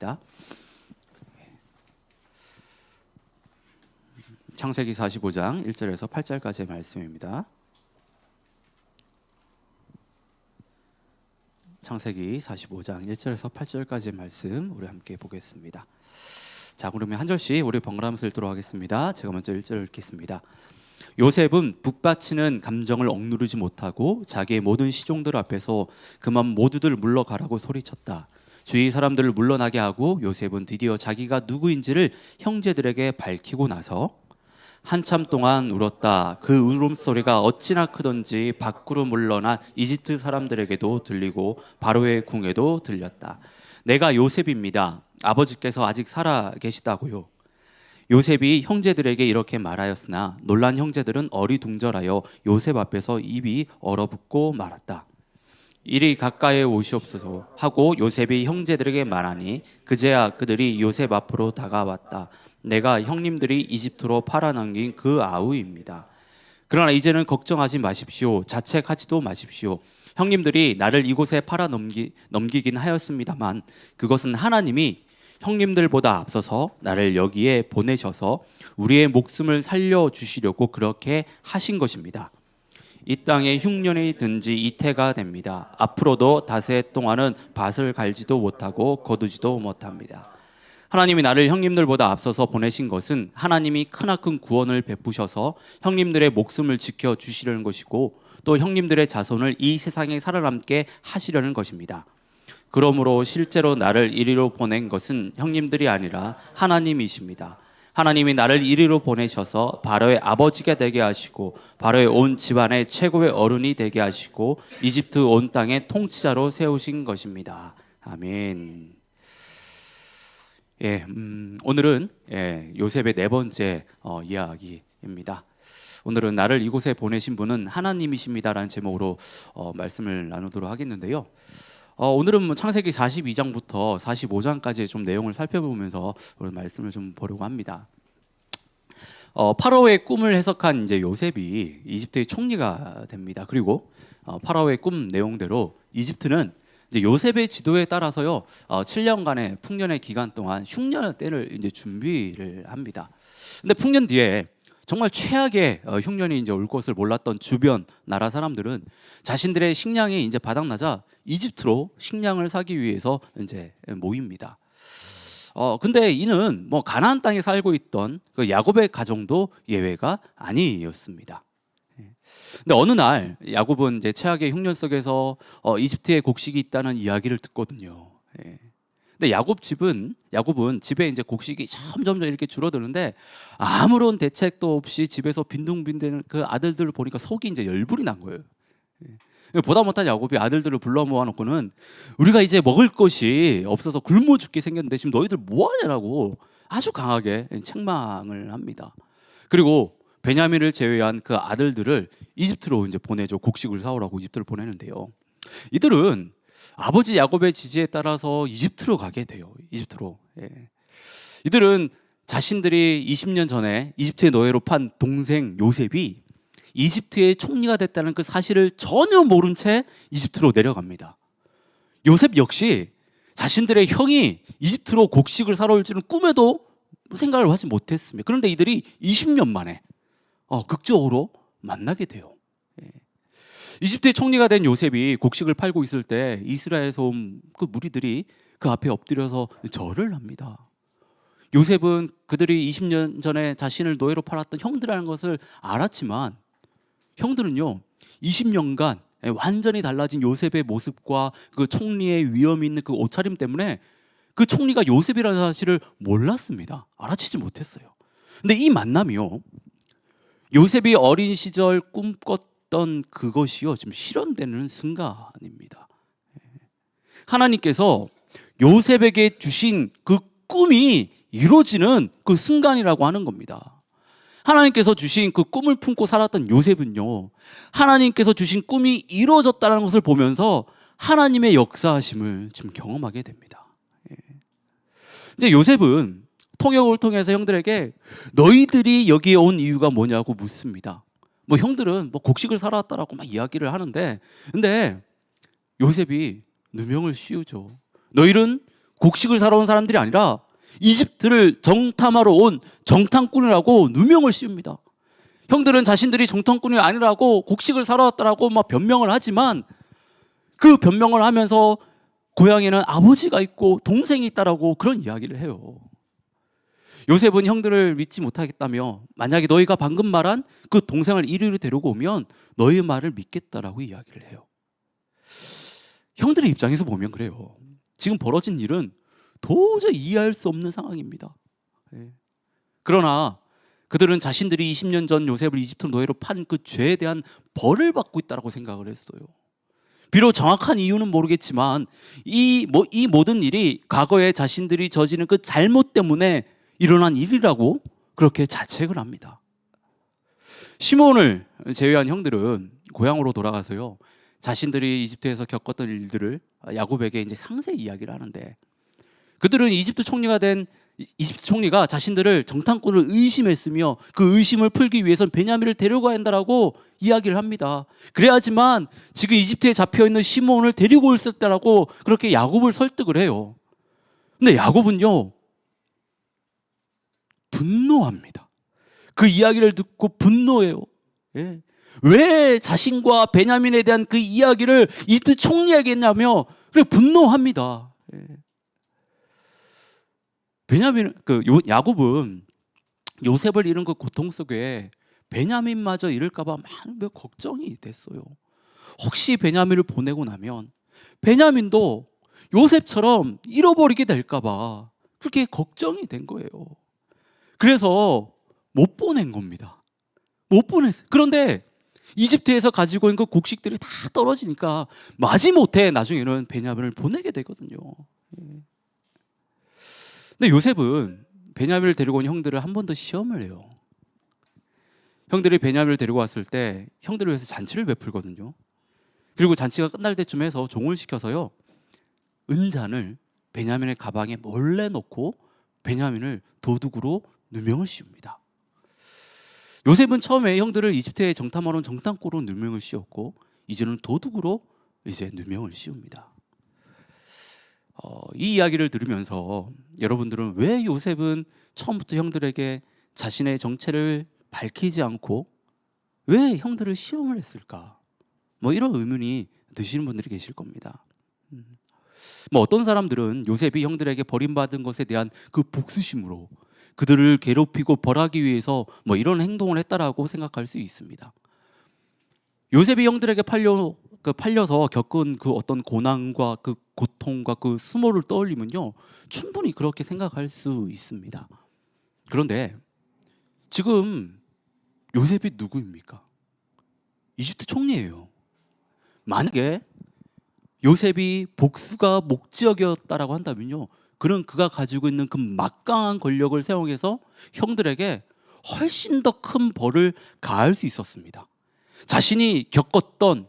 보겠습니다. 창세기 45장 1절에서 8절까지의 말씀입니다. 창세기 45장 1절에서 8절까지의 말씀 우리 함께 보겠습니다. 자, 그러면 한 절씩 우리 번갈아가면서 읽도록 하겠습니다. 제가 먼저 1절을 읽겠습니다. 요셉은 북받치는 감정을 억누르지 못하고 자기의 모든 시종들 앞에서 그만 모두들 물러가라고 소리쳤다. 주위 사람들을 물러나게 하고 요셉은 드디어 자기가 누구인지를 형제들에게 밝히고 나서 한참 동안 울었다. 그 울음소리가 어찌나 크던지 밖으로 물러난 이집트 사람들에게도 들리고 바로의 궁에도 들렸다. 내가 요셉입니다. 아버지께서 아직 살아 계시다고요. 요셉이 형제들에게 이렇게 말하였으나 놀란 형제들은 어리둥절하여 요셉 앞에서 입이 얼어붙고 말았다. 이리 가까이에 오시옵소서 하고 요셉이 형제들에게 말하니 그제야 그들이 요셉 앞으로 다가왔다. 내가 형님들이 이집트로 팔아넘긴 그 아우입니다. 그러나 이제는 걱정하지 마십시오. 자책하지도 마십시오. 형님들이 나를 이곳에 팔아넘기긴 하였습니다만 그것은 하나님이 형님들보다 앞서서 나를 여기에 보내셔서 우리의 목숨을 살려주시려고 그렇게 하신 것입니다. 이 땅에 흉년이 든지 이태가 됩니다. 앞으로도 닷새 동안은 밭을 갈지도 못하고 거두지도 못합니다. 하나님이 나를 형님들보다 앞서서 보내신 것은 하나님이 크나큰 구원을 베푸셔서 형님들의 목숨을 지켜주시려는 것이고 또 형님들의 자손을 이 세상에 살아남게 하시려는 것입니다. 그러므로 실제로 나를 이리로 보낸 것은 형님들이 아니라 하나님이십니다. 하나님이 나를 이리로 보내셔서 바로의 아버지가 되게 하시고 바로의 온 집안의 최고의 어른이 되게 하시고 이집트 온 땅의 통치자로 세우신 것입니다. 아멘. 오늘은 요셉의 네 번째 이야기입니다. 오늘은 나를 이곳에 보내신 분은 하나님이십니다라는 제목으로 말씀을 나누도록 하겠는데요. 오늘은 창세기 42장부터 45장까지의 좀 내용을 살펴보면서 오늘 말씀을 좀 보려고 합니다. 파라오의 꿈을 해석한 이제 요셉이 이집트의 총리가 됩니다. 그리고 파라오의 꿈 내용대로 이집트는 이제 요셉의 지도에 따라서요 7년간의 풍년의 기간 동안 흉년의 때를 이제 준비를 합니다. 근데 풍년 뒤에 정말 최악의 흉년이 이제 올 것을 몰랐던 주변 나라 사람들은 자신들의 식량이 이제 바닥나자 이집트로 식량을 사기 위해서 이제 모입니다. 근데 이는 뭐 가나안 땅에 살고 있던 그 야곱의 가정도 예외가 아니었습니다. 근데 어느 날 야곱은 이제 최악의 흉년 속에서 이집트에 곡식이 있다는 이야기를 듣거든요. 근데 야곱은 집에 이제 곡식이 점점 이렇게 줄어드는데 아무런 대책도 없이 집에서 빈둥빈둥 그 아들들을 보니까 속이 이제 열불이 난 거예요. 보다 못한 야곱이 아들들을 불러 모아놓고는 우리가 이제 먹을 것이 없어서 굶어 죽게 생겼는데 지금 너희들 뭐 하냐라고 아주 강하게 책망을 합니다. 그리고 베냐민을 제외한 그 아들들을 이집트로 이제 보내죠. 곡식을 사오라고 이집트를 보내는데요. 이들은 아버지 야곱의 지지에 따라서 이집트로 가게 돼요. 이집트로. 이들은 자신들이 20년 전에 이집트의 노예로 판 동생 요셉이 이집트의 총리가 됐다는 그 사실을 전혀 모른 채 이집트로 내려갑니다. 요셉 역시 자신들의 형이 이집트로 곡식을 사러 올 줄은 꿈에도 생각을 하지 못했습니다. 그런데 이들이 20년 만에 극적으로 만나게 돼요. 이집트의 총리가 된 요셉이 곡식을 팔고 있을 때 이스라엘에서 온 그 무리들이 그 앞에 엎드려서 절을 합니다. 요셉은 그들이 20년 전에 자신을 노예로 팔았던 형들이라는 것을 알았지만 형들은요 20년간 완전히 달라진 요셉의 모습과 그 총리의 위엄 있는 그 옷차림 때문에 그 총리가 요셉이라는 사실을 몰랐습니다. 알아채지 못했어요. 근데 이 만남이요 요셉이 어린 시절 꿈꿨던 그것이요 지금 실현되는 순간입니다. 하나님께서 요셉에게 주신 그 꿈이 이루어지는 그 순간이라고 하는 겁니다. 하나님께서 주신 그 꿈을 품고 살았던 요셉은요 하나님께서 주신 꿈이 이루어졌다는 것을 보면서 하나님의 역사하심을 지금 경험하게 됩니다. 이제 요셉은 통역을 통해서 형들에게 너희들이 여기에 온 이유가 뭐냐고 묻습니다. 뭐 형들은 뭐 곡식을 사러 왔다라고 막 이야기를 하는데 근데 요셉이 누명을 씌우죠. 너희는 곡식을 사러 온 사람들이 아니라 이집트를 정탐하러 온 정탐꾼이라고 누명을 씌웁니다. 형들은 자신들이 정탐꾼이 아니라고 곡식을 사러 왔다라고 막 변명을 하지만 그 변명을 하면서 고향에는 아버지가 있고 동생이 있다라고 그런 이야기를 해요. 요셉은 형들을 믿지 못하겠다며 만약에 너희가 방금 말한 그 동생을 이리로 데리고 오면 너희의 말을 믿겠다라고 이야기를 해요. 형들의 입장에서 보면 그래요. 지금 벌어진 일은 도저히 이해할 수 없는 상황입니다. 그러나 그들은 자신들이 20년 전 요셉을 이집트 노예로 판 그 죄에 대한 벌을 받고 있다고 생각을 했어요. 비록 정확한 이유는 모르겠지만 이 모든 일이 과거에 자신들이 저지른 그 잘못 때문에 일어난 일이라고 그렇게 자책을 합니다. 시몬을 제외한 형들은 고향으로 돌아가서요, 자신들이 이집트에서 겪었던 일들을 야곱에게 이제 상세히 이야기를 하는데, 그들은 이집트 총리가 자신들을 정탐꾼을 의심했으며 그 의심을 풀기 위해서는 베냐민을 데려가야 한다라고 이야기를 합니다. 그래야지만 지금 이집트에 잡혀있는 시몬을 데리고 올 수 있다라고 그렇게 야곱을 설득을 해요. 근데 야곱은요, 분노합니다. 그 이야기를 듣고 분노해요. 왜 자신과 베냐민에 대한 그 이야기를 이집트 총리에게 했냐며 그래 분노합니다. 야곱은 요셉을 잃은 그 고통 속에 베냐민마저 잃을까봐 많은 걱정이 됐어요. 혹시 베냐민을 보내고 나면 베냐민도 요셉처럼 잃어버리게 될까봐 그렇게 걱정이 된 거예요. 그래서 못 보낸 겁니다. 못 보냈어요. 그런데 이집트에서 가지고 있는 그 곡식들이 다 떨어지니까 마지못해 나중에는 베냐민을 보내게 되거든요. 근데 요셉은 베냐민을 데리고 온 형들을 한 번 더 시험을 해요. 형들이 베냐민을 데리고 왔을 때 형들을 위해서 잔치를 베풀거든요. 그리고 잔치가 끝날 때쯤 해서 종을 시켜서요, 은잔을 베냐민의 가방에 몰래 넣고 베냐민을 도둑으로 누명을 씌웁니다. 요셉은 처음에 형들을 이집트에 정탐하러 온 정탐꾼으로 누명을 씌웠고 이제는 도둑으로 이제 누명을 씌웁니다. 이 이야기를 들으면서 여러분들은 왜 요셉은 처음부터 형들에게 자신의 정체를 밝히지 않고 왜 형들을 시험을 했을까? 이런 의문이 드시는 분들이 계실 겁니다. 어떤 사람들은 요셉이 형들에게 버림받은 것에 대한 그 복수심으로 그들을 괴롭히고 벌하기 위해서 이런 행동을 했다라고 생각할 수 있습니다. 요셉이 형들에게 팔려서 겪은 그 어떤 고난과 그 고통과 그 수모를 떠올리면요, 충분히 그렇게 생각할 수 있습니다. 그런데 지금 요셉이 누구입니까? 이집트 총리예요. 만약에 요셉이 복수가 목적이었다라고 한다면요, 그는 그가 가지고 있는 그 막강한 권력을 사용해서 형들에게 훨씬 더 큰 벌을 가할 수 있었습니다. 자신이 겪었던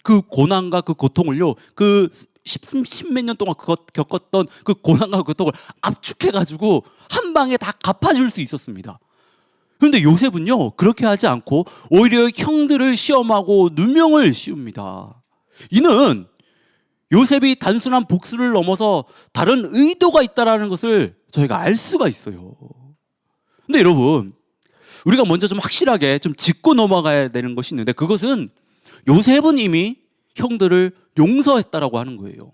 그 고난과 그 고통을요, 그 십몇 년 동안 겪었던 그 고난과 고통을 압축해가지고 한 방에 다 갚아줄 수 있었습니다. 그런데 요셉은요, 그렇게 하지 않고 오히려 형들을 시험하고 누명을 씌웁니다. 이는 요셉이 단순한 복수를 넘어서 다른 의도가 있다는 것을 저희가 알 수가 있어요. 근데 여러분, 우리가 먼저 좀 확실하게 좀 짚고 넘어가야 되는 것이 있는데, 그것은 요셉은 이미 형들을 용서했다라고 하는 거예요.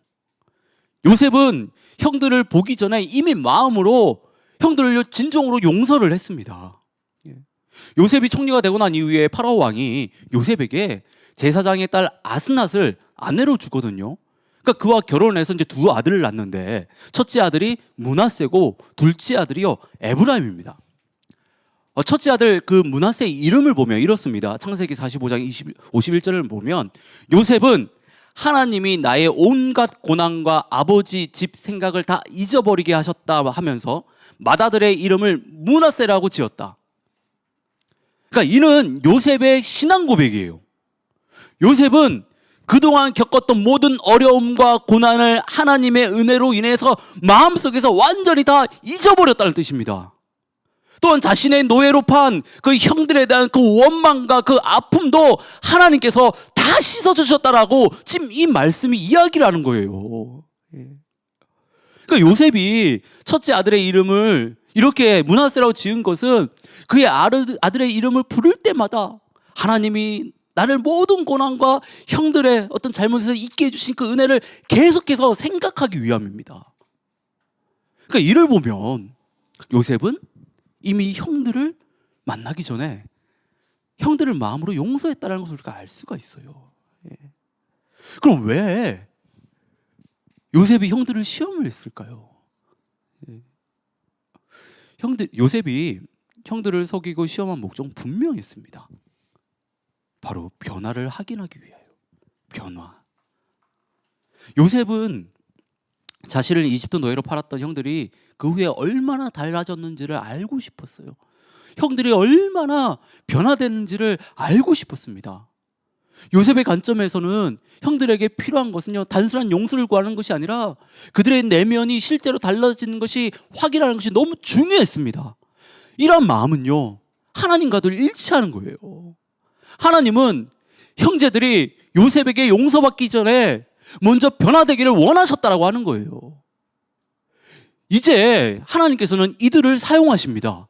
요셉은 형들을 보기 전에 이미 마음으로 형들을 진정으로 용서를 했습니다. 요셉이 총리가 되고 난 이후에 파라오 왕이 요셉에게 제사장의 딸 아스낫을 아내로 주거든요. 그러니까 그와 결혼해서 이제 두 아들을 낳는데, 첫째 아들이 므낫세고 둘째 아들이요 에브라임입니다. 첫째 아들 그 므낫세의 이름을 보면 이렇습니다. 창세기 45장 51절을 보면 요셉은 하나님이 나의 온갖 고난과 아버지 집 생각을 다 잊어버리게 하셨다 하면서 맏아들의 이름을 므낫세라고 지었다. 그러니까 이는 요셉의 신앙 고백이에요. 요셉은 그동안 겪었던 모든 어려움과 고난을 하나님의 은혜로 인해서 마음속에서 완전히 다 잊어버렸다는 뜻입니다. 또한 자신의 노예로 판 그 형들에 대한 그 원망과 그 아픔도 하나님께서 다 씻어주셨다라고 지금 이 말씀이 이야기를 하는 거예요. 그러니까 요셉이 첫째 아들의 이름을 이렇게 므낫세라고 지은 것은 그의 아들의 이름을 부를 때마다 하나님이 나를 모든 고난과 형들의 어떤 잘못에서 있게 해주신 그 은혜를 계속해서 생각하기 위함입니다. 그러니까 이를 보면 요셉은 이미 형들을 만나기 전에 형들을 마음으로 용서했다는 것을 우리가 알 수가 있어요. 그럼 왜 요셉이 형들을 시험을 했을까요? 요셉이 형들을 속이고 시험한 목적은 분명히 있습니다. 바로 변화를 확인하기 위하여. 변화. 요셉은 자신을 이집트 노예로 팔았던 형들이 그 후에 얼마나 달라졌는지를 알고 싶었어요. 형들이 얼마나 변화됐는지를 알고 싶었습니다. 요셉의 관점에서는 형들에게 필요한 것은요, 단순한 용서를 구하는 것이 아니라 그들의 내면이 실제로 달라지는 것이 확인하는 것이 너무 중요했습니다. 이런 마음은요, 하나님과도 일치하는 거예요. 하나님은 형제들이 요셉에게 용서받기 전에 먼저 변화되기를 원하셨다라고 하는 거예요. 이제 하나님께서는 이들을 사용하십니다.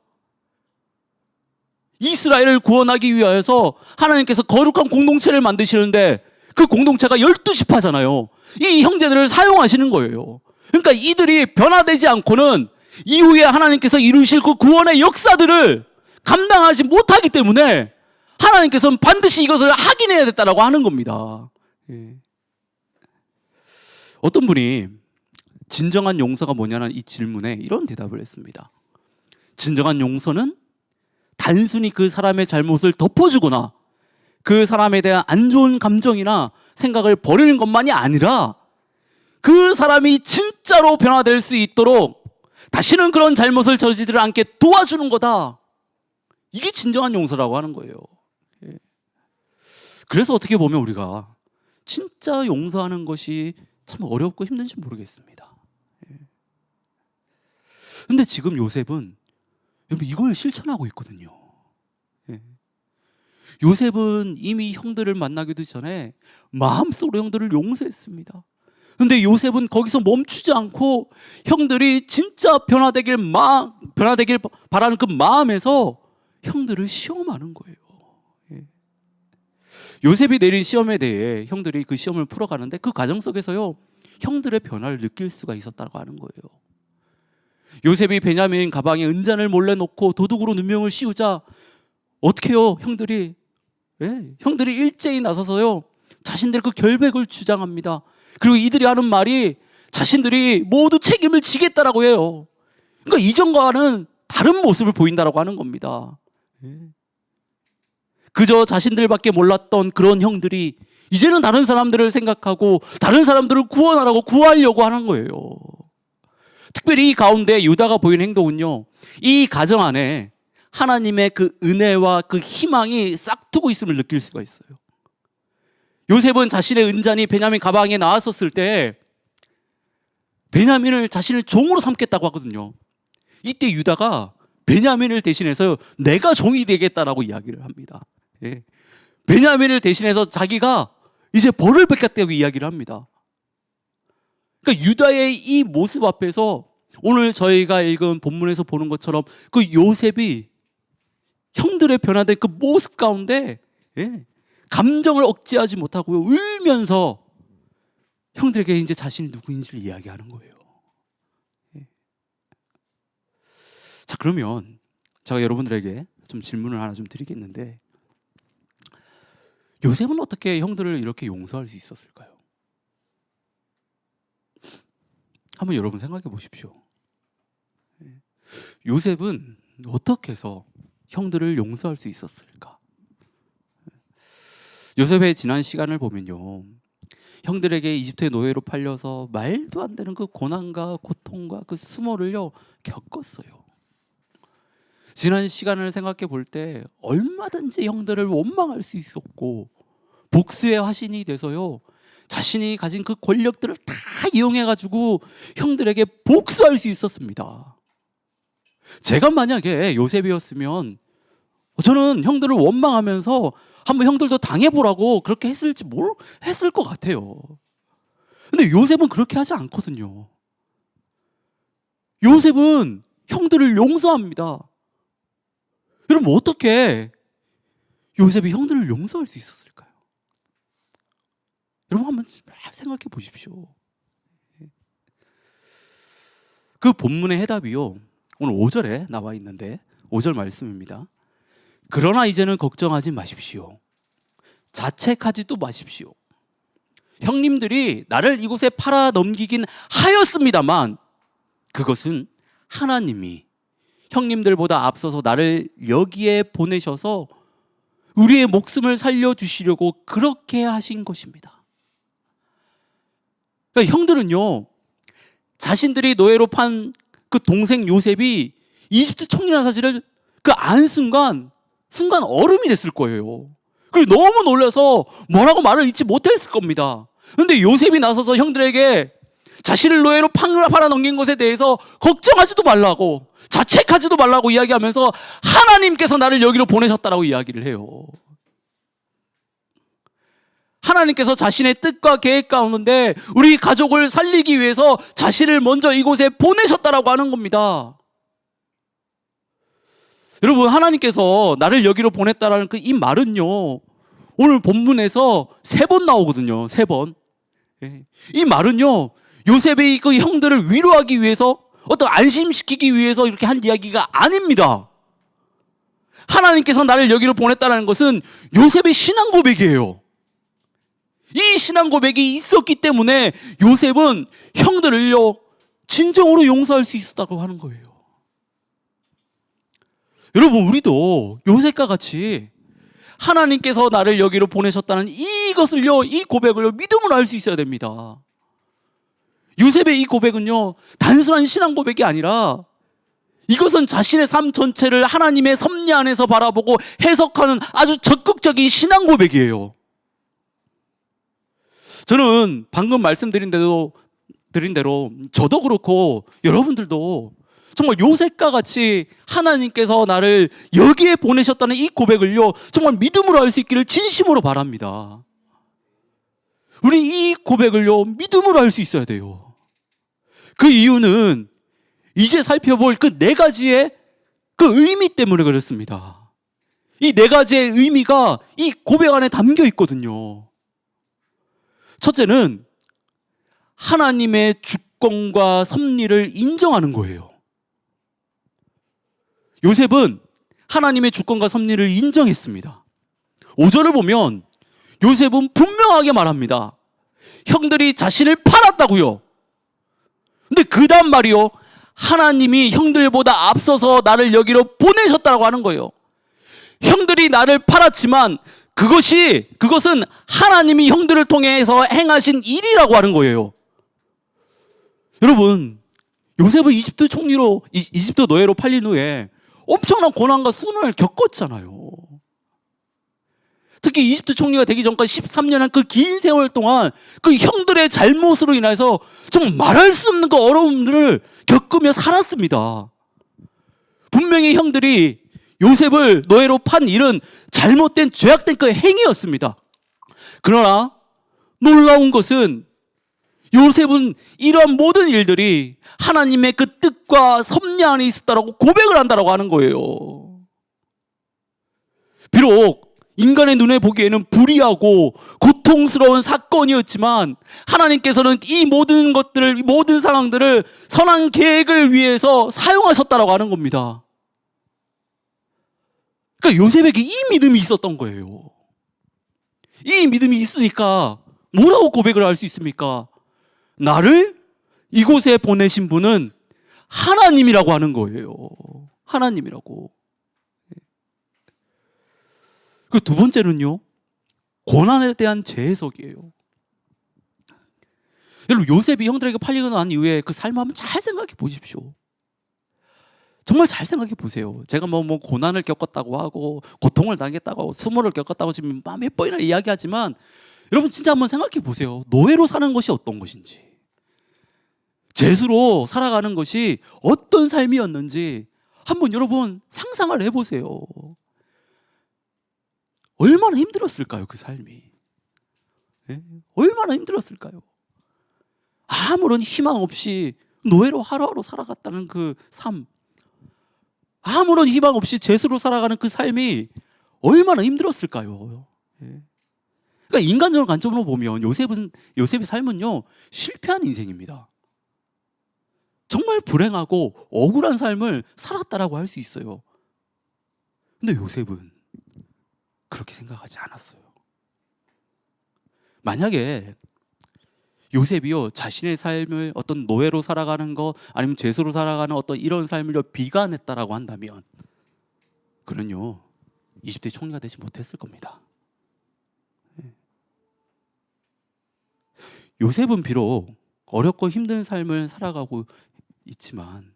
이스라엘을 구원하기 위하여서 하나님께서 거룩한 공동체를 만드시는데 그 공동체가 12지파잖아요. 이 형제들을 사용하시는 거예요. 그러니까 이들이 변화되지 않고는 이후에 하나님께서 이루실 그 구원의 역사들을 감당하지 못하기 때문에 하나님께서는 반드시 이것을 확인해야 됐다라고 하는 겁니다. 어떤 분이 진정한 용서가 뭐냐는 이 질문에 이런 대답을 했습니다. 진정한 용서는 단순히 그 사람의 잘못을 덮어주거나 그 사람에 대한 안 좋은 감정이나 생각을 버리는 것만이 아니라 그 사람이 진짜로 변화될 수 있도록 다시는 그런 잘못을 저지르지 않게 도와주는 거다. 이게 진정한 용서라고 하는 거예요. 그래서 어떻게 보면 우리가 진짜 용서하는 것이 참 어렵고 힘든지 모르겠습니다. 근데 지금 요셉은 이걸 실천하고 있거든요. 요셉은 이미 형들을 만나기도 전에 마음속으로 형들을 용서했습니다. 근데 요셉은 거기서 멈추지 않고 형들이 진짜 변화되길 바라는 그 마음에서 형들을 시험하는 거예요. 요셉이 내린 시험에 대해 형들이 그 시험을 풀어가는데 그 과정 속에서요, 형들의 변화를 느낄 수가 있었다고 하는 거예요. 요셉이 베냐민 가방에 은잔을 몰래 넣고 도둑으로 누명을 씌우자 어떻게 해요? 형들이 일제히 나서서요, 자신들의 그 결백을 주장합니다. 그리고 이들이 하는 말이 자신들이 모두 책임을 지겠다라고 해요. 그러니까 이전과는 다른 모습을 보인다라고 하는 겁니다. 그저 자신들밖에 몰랐던 그런 형들이 이제는 다른 사람들을 생각하고 다른 사람들을 구하려고 하는 거예요. 특별히 이 가운데 유다가 보이는 행동은요, 이 가정 안에 하나님의 그 은혜와 그 희망이 싹트고 있음을 느낄 수가 있어요. 요셉은 자신의 은잔이 베냐민 가방에 나왔었을 때 베냐민을 자신을 종으로 삼겠다고 하거든요. 이때 유다가 베냐민을 대신해서 내가 종이 되겠다라고 이야기를 합니다. 베냐민을 대신해서 자기가 이제 벌을 뺏겠다고 이야기를 합니다. 그러니까 유다의 이 모습 앞에서 오늘 저희가 읽은 본문에서 보는 것처럼 그 요셉이 형들의 변화된 그 모습 가운데 감정을 억제하지 못하고요, 울면서 형들에게 이제 자신이 누구인지를 이야기하는 거예요. 자, 그러면 제가 여러분들에게 좀 질문을 하나 좀 드리겠는데, 요셉은 어떻게 형들을 이렇게 용서할 수 있었을까요? 한번 여러분 생각해 보십시오. 요셉은 어떻게 해서 형들을 용서할 수 있었을까? 요셉의 지난 시간을 보면요, 형들에게 이집트의 노예로 팔려서 말도 안 되는 그 고난과 고통과 그 수모를요 겪었어요. 지난 시간을 생각해 볼 때 얼마든지 형들을 원망할 수 있었고 복수의 화신이 돼서요, 자신이 가진 그 권력들을 다 이용해가지고 형들에게 복수할 수 있었습니다. 제가 만약에 요셉이었으면 저는 형들을 원망하면서 한번 형들도 당해보라고 그렇게 했을 것 같아요. 근데 요셉은 그렇게 하지 않거든요. 요셉은 형들을 용서합니다. 여러분, 어떻게 요셉이 형들을 용서할 수 있었을까요? 여러분, 한번 생각해 보십시오. 그 본문의 해답이요, 오늘 5절에 나와 있는데 5절 말씀입니다. 그러나 이제는 걱정하지 마십시오. 자책하지도 마십시오. 형님들이 나를 이곳에 팔아 넘기긴 하였습니다만 그것은 하나님이 형님들보다 앞서서 나를 여기에 보내셔서 우리의 목숨을 살려주시려고 그렇게 하신 것입니다. 그러니까 형들은요, 자신들이 노예로 판 그 동생 요셉이 이집트 총리라는 사실을 그 안 순간 얼음이 됐을 거예요. 그리고 너무 놀라서 뭐라고 말을 잇지 못했을 겁니다. 그런데 요셉이 나서서 형들에게 자신을 노예로 팔아 넘긴 것에 대해서 걱정하지도 말라고, 자책하지도 말라고 이야기하면서 하나님께서 나를 여기로 보내셨다라고 이야기를 해요. 하나님께서 자신의 뜻과 계획 가운데 우리 가족을 살리기 위해서 자신을 먼저 이곳에 보내셨다라고 하는 겁니다. 여러분, 하나님께서 나를 여기로 보냈다라는 그 이 말은요, 오늘 본문에서 3번 나오거든요. 3번. 이 말은요, 요셉의 그 형들을 위로하기 위해서, 어떤 안심시키기 위해서 이렇게 한 이야기가 아닙니다. 하나님께서 나를 여기로 보냈다는 것은 요셉의 신앙 고백이에요. 이 신앙 고백이 있었기 때문에 요셉은 형들을요, 진정으로 용서할 수 있었다고 하는 거예요. 여러분, 우리도 요셉과 같이 하나님께서 나를 여기로 보내셨다는 이것을요, 이 고백을요, 믿음으로 할 수 있어야 됩니다. 요셉의 이 고백은요, 단순한 신앙 고백이 아니라 이것은 자신의 삶 전체를 하나님의 섭리 안에서 바라보고 해석하는 아주 적극적인 신앙 고백이에요. 저는 방금 말씀드린 대로 저도 그렇고 여러분들도 정말 요셉과 같이 하나님께서 나를 여기에 보내셨다는 이 고백을요, 정말 믿음으로 할 수 있기를 진심으로 바랍니다. 우리 이 고백을요, 믿음으로 할 수 있어야 돼요. 그 이유는 이제 살펴볼 그 4가지의 그 의미 때문에 그렇습니다. 이 4가지의 의미가 이 고백 안에 담겨 있거든요. 첫째는 하나님의 주권과 섭리를 인정하는 거예요. 요셉은 하나님의 주권과 섭리를 인정했습니다. 5절을 보면 요셉은 분명하게 말합니다. 형들이 자신을 팔았다고요. 근데 그 다음 말이요, 하나님이 형들보다 앞서서 나를 여기로 보내셨다고 하는 거예요. 형들이 나를 팔았지만 그것은 하나님이 형들을 통해서 행하신 일이라고 하는 거예요. 여러분, 요셉은 이집트 노예로 팔린 후에 엄청난 고난과 수난을 겪었잖아요. 특히 이집트 총리가 되기 전까지 13년한 그 긴 세월 동안 그 형들의 잘못으로 인해서 정말 말할 수 없는 그 어려움들을 겪으며 살았습니다. 분명히 형들이 요셉을 노예로 판 일은 잘못된 죄악된 그 행위였습니다. 그러나 놀라운 것은 요셉은 이러한 모든 일들이 하나님의 그 뜻과 섭리 안에 있었다라고 고백을 한다라고 하는 거예요. 비록 인간의 눈에 보기에는 불의하고 고통스러운 사건이었지만 하나님께서는 이 모든 것들을, 이 모든 상황들을 선한 계획을 위해서 사용하셨다라고 하는 겁니다. 그러니까 요셉에게 이 믿음이 있었던 거예요. 이 믿음이 있으니까 뭐라고 고백을 할 수 있습니까? 나를 이곳에 보내신 분은 하나님이라고 하는 거예요. 하나님이라고. 그 2번째는요, 고난에 대한 재해석이에요. 여러분, 요셉이 형들에게 팔리고 난 이후에 그 삶을 한번 잘 생각해 보십시오. 정말 잘 생각해 보세요. 제가 뭐 고난을 겪었다고 하고 고통을 당했다고 하고 수모를 겪었다고 지금 몇 번이나 이야기하지만 여러분, 진짜 한번 생각해 보세요. 노예로 사는 것이 어떤 것인지, 죄수로 살아가는 것이 어떤 삶이었는지 한번 여러분 상상을 해보세요. 얼마나 힘들었을까요, 그 삶이? 네? 얼마나 힘들었을까요? 아무런 희망 없이 노예로 하루하루 살아갔다는 그 삶, 아무런 희망 없이 죄수로 살아가는 그 삶이 얼마나 힘들었을까요? 그러니까 인간적인 관점으로 보면 요셉의 삶은요, 실패한 인생입니다. 정말 불행하고 억울한 삶을 살았다라고 할 수 있어요. 근데 요셉은 그렇게 생각하지 않았어요. 만약에 요셉이요, 자신의 삶을 어떤 노예로 살아가는 것, 아니면 죄수로 살아가는 어떤 이런 삶을 비관했다라고 한다면 그는요, 이집트의 총리가 되지 못했을 겁니다. 요셉은 비록 어렵고 힘든 삶을 살아가고 있지만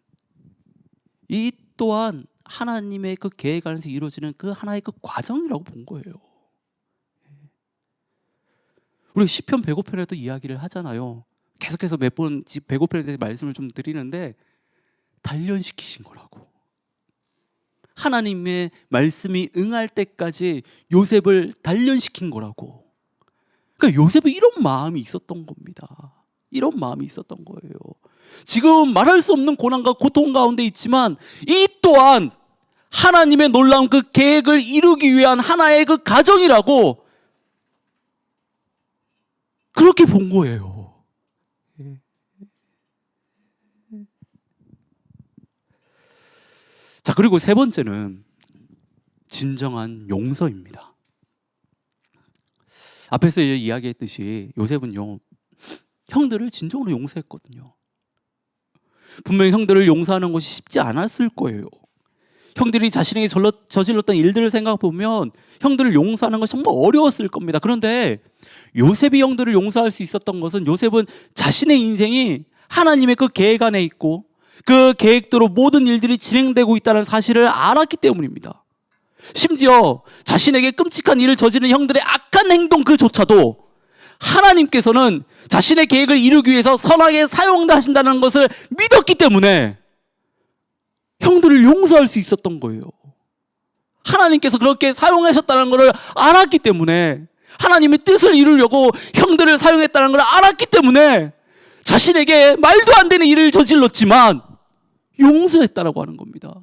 이 또한 하나님의 그 계획 안에서 이루어지는 그 하나의 그 과정이라고 본 거예요. 우리 시편 105편에도 이야기를 하잖아요. 계속해서 몇 번 105편에 대해서 말씀을 좀 드리는데, 단련시키신 거라고. 하나님의 말씀이 응할 때까지 요셉을 단련시킨 거라고. 그러니까 요셉은 이런 마음이 있었던 겁니다. 이런 마음이 있었던 거예요. 지금 말할 수 없는 고난과 고통 가운데 있지만 이 또한 하나님의 놀라운 그 계획을 이루기 위한 하나의 그 과정이라고 그렇게 본 거예요. 자, 그리고 세 번째는 진정한 용서입니다. 앞에서 이야기했듯이 요셉은요, 형들을 진정으로 용서했거든요. 분명히 형들을 용서하는 것이 쉽지 않았을 거예요. 형들이 자신에게 저질렀던 일들을 생각해 보면 형들을 용서하는 것이 정말 어려웠을 겁니다. 그런데 요셉이 형들을 용서할 수 있었던 것은, 요셉은 자신의 인생이 하나님의 그 계획 안에 있고 그 계획대로 모든 일들이 진행되고 있다는 사실을 알았기 때문입니다. 심지어 자신에게 끔찍한 일을 저지른 형들의 악한 행동 그조차도 하나님께서는 자신의 계획을 이루기 위해서 선하게 사용하신다는 것을 믿었기 때문에 형들을 용서할 수 있었던 거예요. 하나님께서 그렇게 사용하셨다는 것을 알았기 때문에, 하나님의 뜻을 이루려고 형들을 사용했다는 걸 알았기 때문에 자신에게 말도 안 되는 일을 저질렀지만 용서했다라고 하는 겁니다.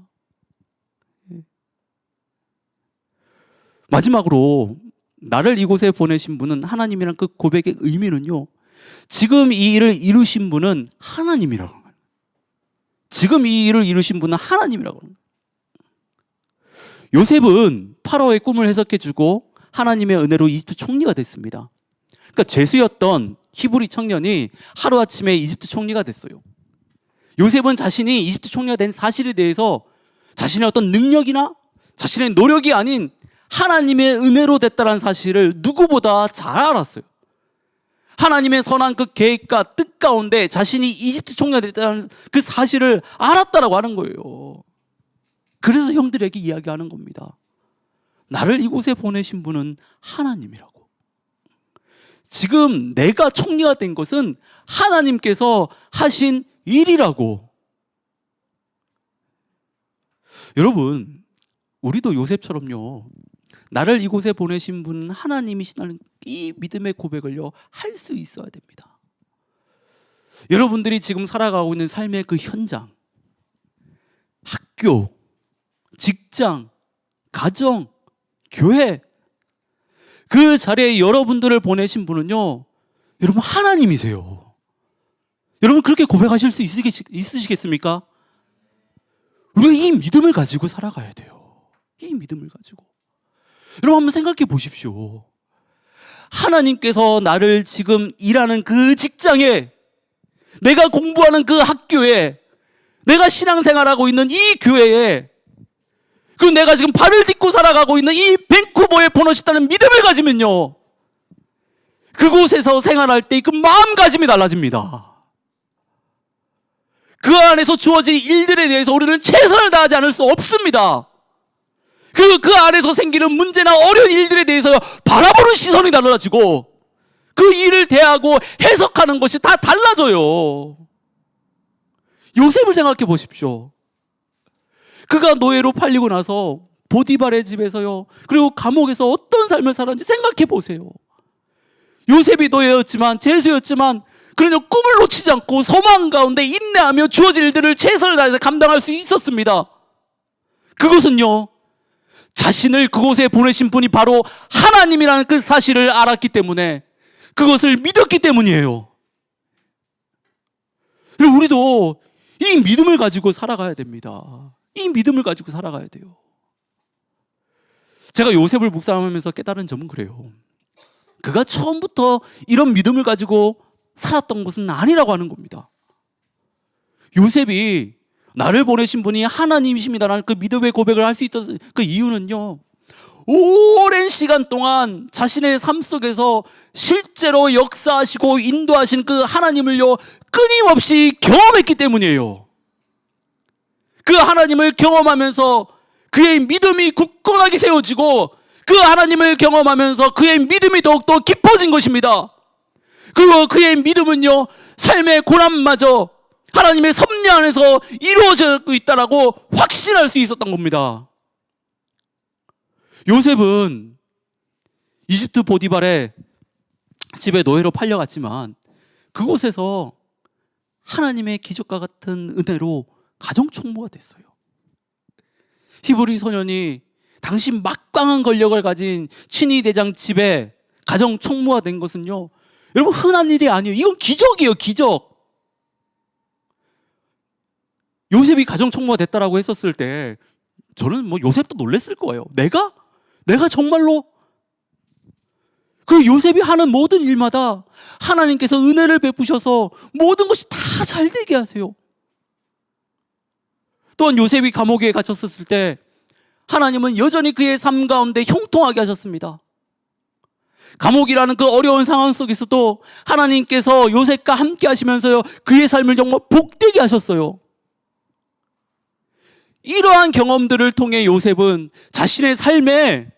마지막으로 나를 이곳에 보내신 분은 하나님이란 그 고백의 의미는요, 지금 이 일을 이루신 분은 하나님이라고 합니다. 지금 이 일을 이루신 분은 하나님이라고 합니다. 요셉은 파라오의 꿈을 해석해주고 하나님의 은혜로 이집트 총리가 됐습니다. 그러니까 죄수였던 히브리 청년이 하루아침에 이집트 총리가 됐어요. 요셉은 자신이 이집트 총리가 된 사실에 대해서 자신의 어떤 능력이나 자신의 노력이 아닌 하나님의 은혜로 됐다는 사실을 누구보다 잘 알았어요. 하나님의 선한 그 계획과 뜻 가운데 자신이 이집트 총리가 됐다는 그 사실을 알았다라고 하는 거예요. 그래서 형들에게 이야기하는 겁니다. 나를 이곳에 보내신 분은 하나님이라고. 지금 내가 총리가 된 것은 하나님께서 하신 일이라고. 여러분, 우리도 요셉처럼요, 나를 이곳에 보내신 분은 하나님이시라는 이 믿음의 고백을요, 할 수 있어야 됩니다. 여러분들이 지금 살아가고 있는 삶의 그 현장, 학교, 직장, 가정, 교회, 그 자리에 여러분들을 보내신 분은요, 여러분 하나님이세요. 여러분 그렇게 고백하실 수 있으시겠습니까? 우리가 이 믿음을 가지고 살아가야 돼요. 이 믿음을 가지고. 여러분 한번 생각해 보십시오. 하나님께서 나를 지금 일하는 그 직장에, 내가 공부하는 그 학교에, 내가 신앙생활하고 있는 이 교회에, 그리고 내가 지금 발을 딛고 살아가고 있는 이 밴쿠버에 보내셨다는 믿음을 가지면요, 그곳에서 생활할 때 그 마음가짐이 달라집니다. 그 안에서 주어진 일들에 대해서 우리는 최선을 다하지 않을 수 없습니다. 그 안에서 생기는 문제나 어려운 일들에 대해서 바라보는 시선이 달라지고 그 일을 대하고 해석하는 것이 다 달라져요. 요셉을 생각해 보십시오. 그가 노예로 팔리고 나서 보디발의 집에서요, 그리고 감옥에서 어떤 삶을 살았는지 생각해 보세요. 요셉이 노예였지만, 죄수였지만 그러나 꿈을 놓치지 않고 소망 가운데 인내하며 주어질 일들을 최선을 다해서 감당할 수 있었습니다. 그것은요, 자신을 그곳에 보내신 분이 바로 하나님이라는 그 사실을 알았기 때문에, 그것을 믿었기 때문이에요. 우리도 이 믿음을 가지고 살아가야 됩니다. 이 믿음을 가지고 살아가야 돼요. 제가 요셉을 묵상하면서 깨달은 점은 그래요. 그가 처음부터 이런 믿음을 가지고 살았던 것은 아니라고 하는 겁니다. 요셉이 나를 보내신 분이 하나님이십니다라는 그 믿음의 고백을 할 수 있던 그 이유는요, 오랜 시간 동안 자신의 삶 속에서 실제로 역사하시고 인도하신 그 하나님을요, 끊임없이 경험했기 때문이에요. 그 하나님을 경험하면서 그의 믿음이 굳건하게 세워지고, 그 하나님을 경험하면서 그의 믿음이 더욱더 깊어진 것입니다. 그리고 그의 믿음은요, 삶의 고난마저 하나님의 섭리 안에서 이루어지고 있다라고 확신할 수 있었던 겁니다. 요셉은 이집트 보디발의 집에 노예로 팔려갔지만 그곳에서 하나님의 기적과 같은 은혜로 가정총무가 됐어요. 히브리 소년이 당시 막강한 권력을 가진 친위 대장 집에 가정총무가 된 것은요, 여러분, 흔한 일이 아니에요. 이건 기적이에요, 기적. 요셉이 가정총무가 됐다라고 했었을 때 저는 요셉도 놀랬을 거예요. 내가 정말로? 그리고 요셉이 하는 모든 일마다 하나님께서 은혜를 베푸셔서 모든 것이 다 잘 되게 하세요. 또한 요셉이 감옥에 갇혔을 때 하나님은 여전히 그의 삶 가운데 형통하게 하셨습니다. 감옥이라는 그 어려운 상황 속에서도 하나님께서 요셉과 함께 하시면서요, 그의 삶을 정말 복되게 하셨어요. 이러한 경험들을 통해 요셉은 자신의 삶에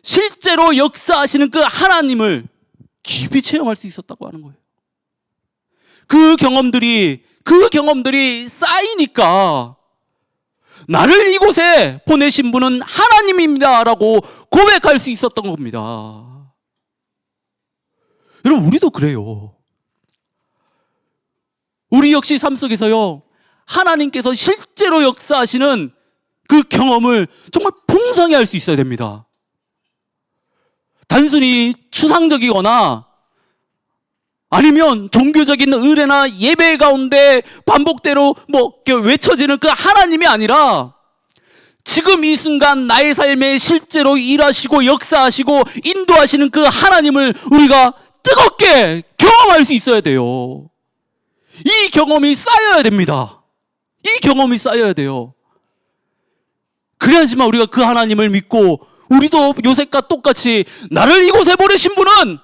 실제로 역사하시는 그 하나님을 깊이 체험할 수 있었다고 하는 거예요. 그 경험들이 쌓이니까 나를 이곳에 보내신 분은 하나님입니다 라고 고백할 수 있었던 겁니다. 여러분, 우리도 그래요. 우리 역시 삶 속에서요, 하나님께서 실제로 역사하시는 그 경험을 정말 풍성히 할 수 있어야 됩니다. 단순히 추상적이거나 아니면 종교적인 의례나 예배 가운데 반복대로 외쳐지는 그 하나님이 아니라 지금 이 순간 나의 삶에 실제로 일하시고 역사하시고 인도하시는 그 하나님을 우리가 뜨겁게 경험할 수 있어야 돼요. 이 경험이 쌓여야 됩니다. 이 경험이 쌓여야 돼요. 그래야지만 우리가 그 하나님을 믿고 우리도 요셉과 똑같이 나를 이곳에 보내신 분은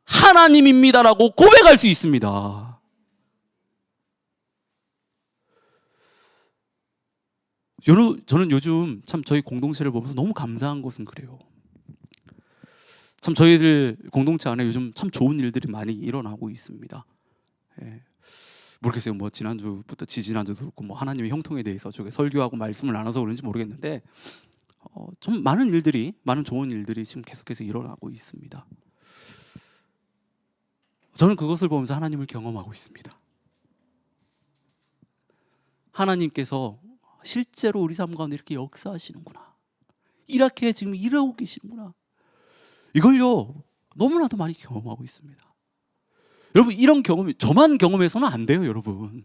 하나님입니다라고 고백할 수 있습니다. 저는 요즘 참 저희 공동체를 보면서 너무 감사한 것은 그래요. 참 저희들 공동체 안에 요즘 참 좋은 일들이 많이 일어나고 있습니다. 예. 모르겠어요. 지난주부터 지지난주도 그렇고 하나님의 형통에 대해서 저게 설교하고 말씀을 나눠서 그런지 모르겠는데 좀 많은 좋은 일들이 지금 계속해서 일어나고 있습니다. 저는 그것을 보면서 하나님을 경험하고 있습니다. 하나님께서 실제로 우리 삶 가운데 이렇게 역사하시는구나. 이렇게 지금 일하고 계시는구나. 이걸요, 너무나도 많이 경험하고 있습니다. 여러분, 이런 경험이 저만 경험해서는 안 돼요, 여러분.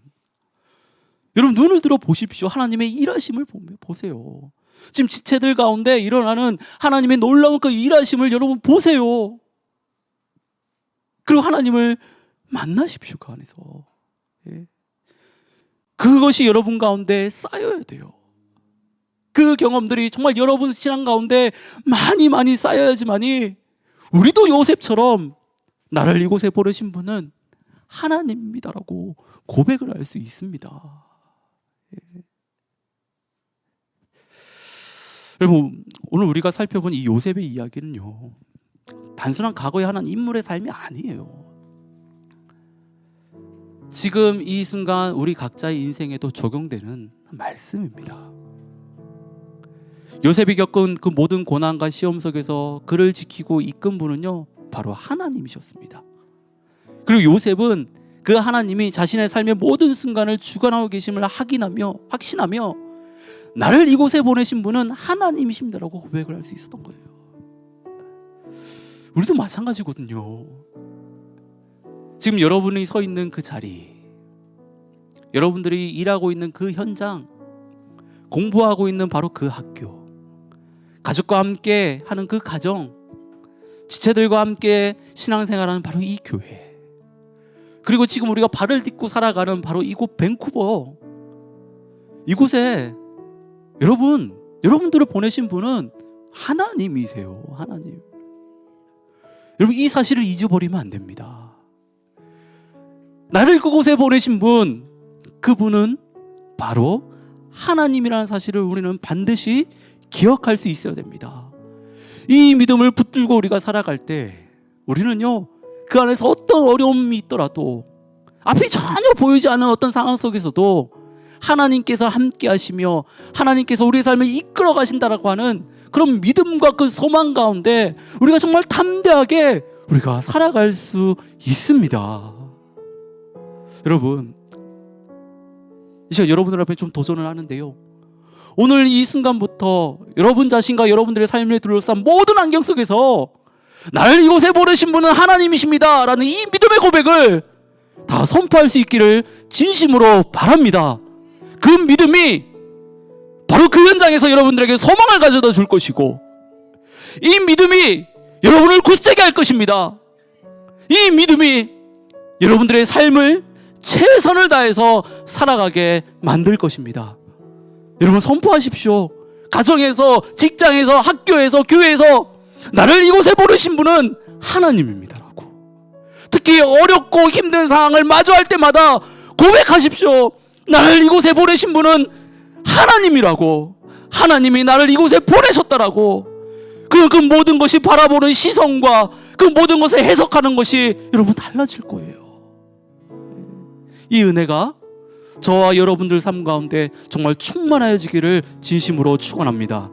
여러분, 눈을 들어 보십시오. 하나님의 일하심을 보세요. 지금 지체들 가운데 일어나는 하나님의 놀라운 그 일하심을 여러분 보세요. 그리고 하나님을 만나십시오, 그 안에서. 예. 그것이 여러분 가운데 쌓여야 돼요. 그 경험들이 정말 여러분 신앙 가운데 많이 쌓여야지만이 우리도 요셉처럼 나를 이곳에 보내신 분은 하나님입니다라고 고백을 할 수 있습니다. 예. 여러분, 오늘 우리가 살펴본 이 요셉의 이야기는요, 단순한 과거의 한 인물의 삶이 아니에요. 지금 이 순간 우리 각자의 인생에도 적용되는 말씀입니다. 요셉이 겪은 그 모든 고난과 시험 속에서 그를 지키고 이끈 분은요, 바로 하나님이셨습니다. 그리고 요셉은 그 하나님이 자신의 삶의 모든 순간을 주관하고 계심을 확신하며 나를 이곳에 보내신 분은 하나님이십니다라고 고백을 할 수 있었던 거예요. 우리도 마찬가지거든요. 지금 여러분이 서 있는 그 자리, 여러분들이 일하고 있는 그 현장, 공부하고 있는 바로 그 학교, 가족과 함께 하는 그 가정, 지체들과 함께 신앙생활하는 바로 이 교회, 그리고 지금 우리가 발을 딛고 살아가는 바로 이곳 밴쿠버, 이곳에 여러분들을 보내신 분은 하나님이세요. 하나님. 여러분, 이 사실을 잊어버리면 안 됩니다. 나를 그곳에 보내신 분, 그분은 바로 하나님이라는 사실을 우리는 반드시 기억할 수 있어야 됩니다. 이 믿음을 붙들고 우리가 살아갈 때 우리는요, 그 안에서 어떤 어려움이 있더라도, 앞이 전혀 보이지 않는 어떤 상황 속에서도 하나님께서 함께 하시며 하나님께서 우리의 삶을 이끌어 가신다라고 하는 그런 믿음과 그 소망 가운데 우리가 정말 담대하게 우리가 살아갈 수 있습니다. 여러분, 이 시간 여러분들 앞에 좀 도전을 하는데요, 오늘 이 순간부터 여러분 자신과 여러분들의 삶을 둘러싼 모든 환경 속에서 나를 이곳에 보내신 분은 하나님이십니다 라는 이 믿음의 고백을 다 선포할 수 있기를 진심으로 바랍니다. 그 믿음이 바로 그 현장에서 여러분들에게 소망을 가져다 줄 것이고, 이 믿음이 여러분을 굳세게 할 것입니다. 이 믿음이 여러분들의 삶을 최선을 다해서 살아가게 만들 것입니다. 여러분, 선포하십시오. 가정에서, 직장에서, 학교에서, 교회에서 나를 이곳에 보내신 분은 하나님입니다라고. 특히 어렵고 힘든 상황을 마주할 때마다 고백하십시오. 나를 이곳에 보내신 분은 하나님이라고. 하나님이 나를 이곳에 보내셨다라고. 그럼 그 모든 것이 바라보는 시선과 그 모든 것을 해석하는 것이 여러분 달라질 거예요. 이 은혜가 저와 여러분들 삶 가운데 정말 충만하여지기를 진심으로 축원합니다.